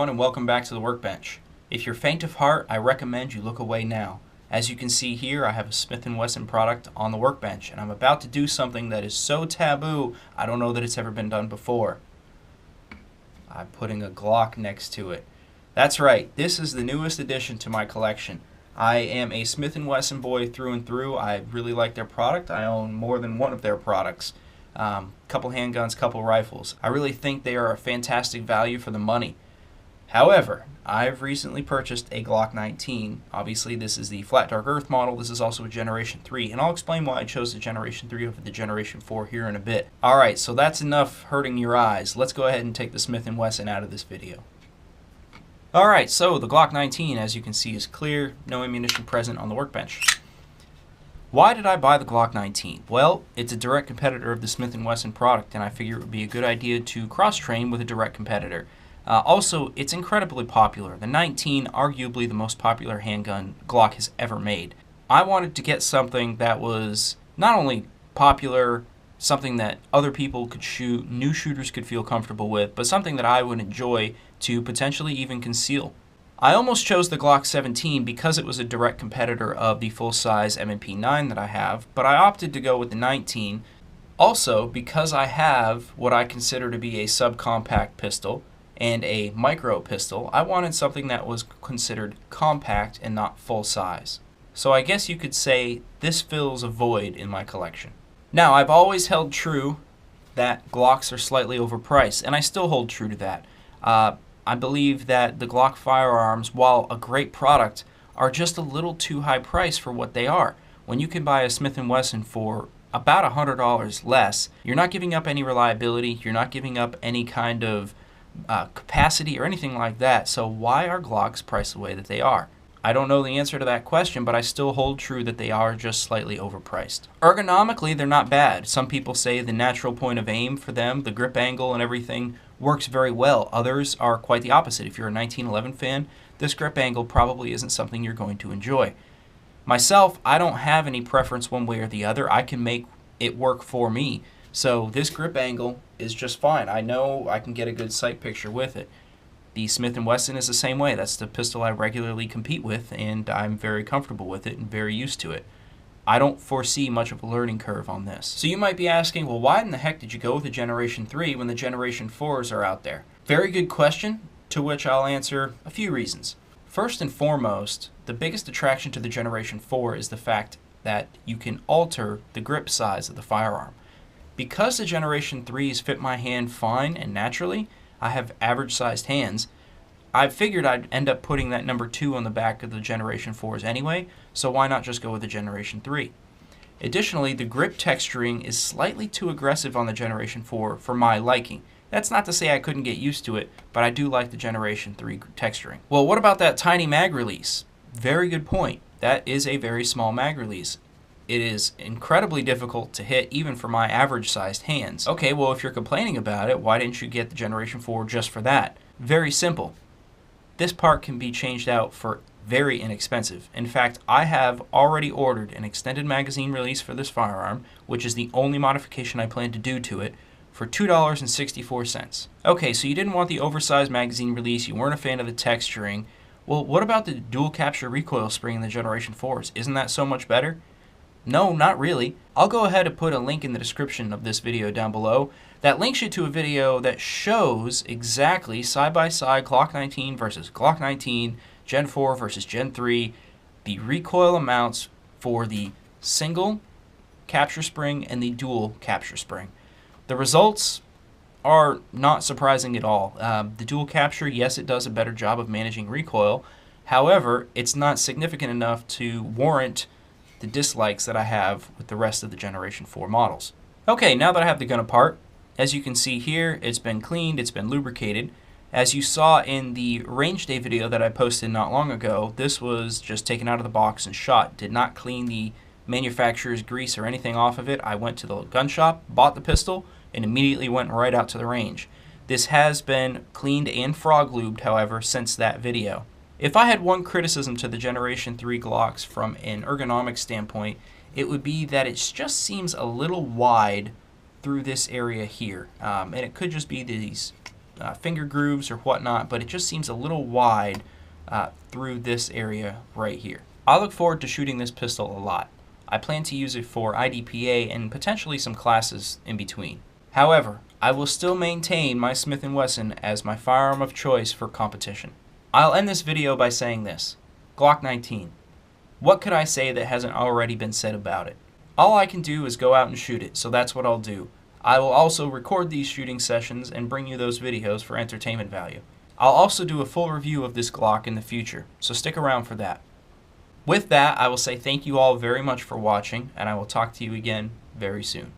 everyone, and welcome back to the Workbench. If you're faint of heart, I recommend you look away now. As you can see here, I have a Smith & Wesson product on the Workbench, and I'm about to do something that is so taboo, I don't know that it's ever been done before. I'm putting a Glock next to it. That's right, this is the newest addition to my collection. I am a Smith & Wesson boy through and through. I really like their product. I own more than one of their products. Couple handguns, couple rifles. I really think they are a fantastic value for the money. However, I've recently purchased a Glock 19. Obviously, this is the Flat Dark Earth model. This is also a Generation 3, and I'll explain why I chose the Generation 3 over the Generation 4 here in a bit. Alright, so that's enough hurting your eyes. Let's go ahead and take the Smith & Wesson out of this video. Alright, so the Glock 19, as you can see, is clear. No ammunition present on the Workbench. Why did I buy the Glock 19? Well, it's a direct competitor of the Smith & Wesson product, and I figure it would be a good idea to cross-train with a direct competitor. Also, it's incredibly popular. The 19, arguably the most popular handgun Glock has ever made. I wanted to get something that was not only popular, something that other people could shoot, new shooters could feel comfortable with, but something that I would enjoy to potentially even conceal. I almost chose the Glock 17 because it was a direct competitor of the full-size M&P 9 that I have, but I opted to go with the 19. Also, because I have what I consider to be a subcompact pistol and a micro pistol, I wanted something that was considered compact and not full-size. So I guess you could say this fills a void in my collection. Now, I've always held true that Glocks are slightly overpriced, and I still hold true to that. I believe that the Glock firearms, while a great product, are just a little too high priced for what they are. When you can buy a Smith & Wesson for about $100 less, you're not giving up any reliability, you're not giving up any kind of capacity or anything like that, so why are Glocks priced the way that they are? I don't know the answer to that question, but I still hold true that they are just slightly overpriced. Ergonomically, they're not bad. Some people say the natural point of aim for them, the grip angle and everything, works very well. Others are quite the opposite. If you're a 1911 fan, this grip angle probably isn't something you're going to enjoy. Myself, I don't have any preference one way or the other. I can make it work for me. So this grip angle is just fine. I know I can get a good sight picture with it. The Smith & Wesson is the same way. That's the pistol I regularly compete with, and I'm very comfortable with it and very used to it. I don't foresee much of a learning curve on this. So you might be asking, well, why in the heck did you go with the Generation 3 when the Generation 4s are out there? Very good question, to which I'll answer a few reasons. First and foremost, the biggest attraction to the Generation 4 is the fact that you can alter the grip size of the firearm. Because the Generation 3s fit my hand fine and naturally, I have average-sized hands, I figured I'd end up putting that number 2 on the back of the Generation 4s anyway, so why not just go with the Generation 3? Additionally, the grip texturing is slightly too aggressive on the Generation 4 for my liking. That's not to say I couldn't get used to it, but I do like the Generation 3 texturing. Well, what about that tiny mag release? Very good point. That is a very small mag release. It is incredibly difficult to hit even for my average-sized hands. Okay, well, if you're complaining about it, why didn't you get the Generation 4 just for that? Very simple. This part can be changed out for very inexpensive. In fact, I have already ordered an extended magazine release for this firearm, which is the only modification I plan to do to it, for $2.64. Okay, so you didn't want the oversized magazine release, you weren't a fan of the texturing. Well, what about the dual capture recoil spring in the Generation 4s? Isn't that so much better? No, not really. I'll go ahead and put a link in the description of this video down below that links you to a video that shows exactly side-by-side Glock 19 versus Glock 19, Gen 4 versus Gen 3, the recoil amounts for the single capture spring and the dual capture spring. The results are not surprising at all. The dual capture, yes, it does a better job of managing recoil. However, it's not significant enough to warrant the dislikes that I have with the rest of the Generation 4 models. Okay, now that I have the gun apart, as you can see here, it's been cleaned, it's been lubricated. As you saw in the range day video that I posted not long ago, this was just taken out of the box and shot. Did not clean the manufacturer's grease or anything off of it. I went to the gun shop, bought the pistol, and immediately went right out to the range. This has been cleaned and frog lubed, however, since that video. If I had one criticism to the Generation 3 Glocks from an ergonomic standpoint, it would be that it just seems a little wide through this area here. And it could just be these finger grooves or whatnot, but it just seems a little wide through this area right here. I look forward to shooting this pistol a lot. I plan to use it for IDPA and potentially some classes in between. However, I will still maintain my Smith & Wesson as my firearm of choice for competition. I'll end this video by saying this: Glock 19. What could I say that hasn't already been said about it? All I can do is go out and shoot it, so that's what I'll do. I will also record these shooting sessions and bring you those videos for entertainment value. I'll also do a full review of this Glock in the future, so stick around for that. With that, I will say thank you all very much for watching, and I will talk to you again very soon.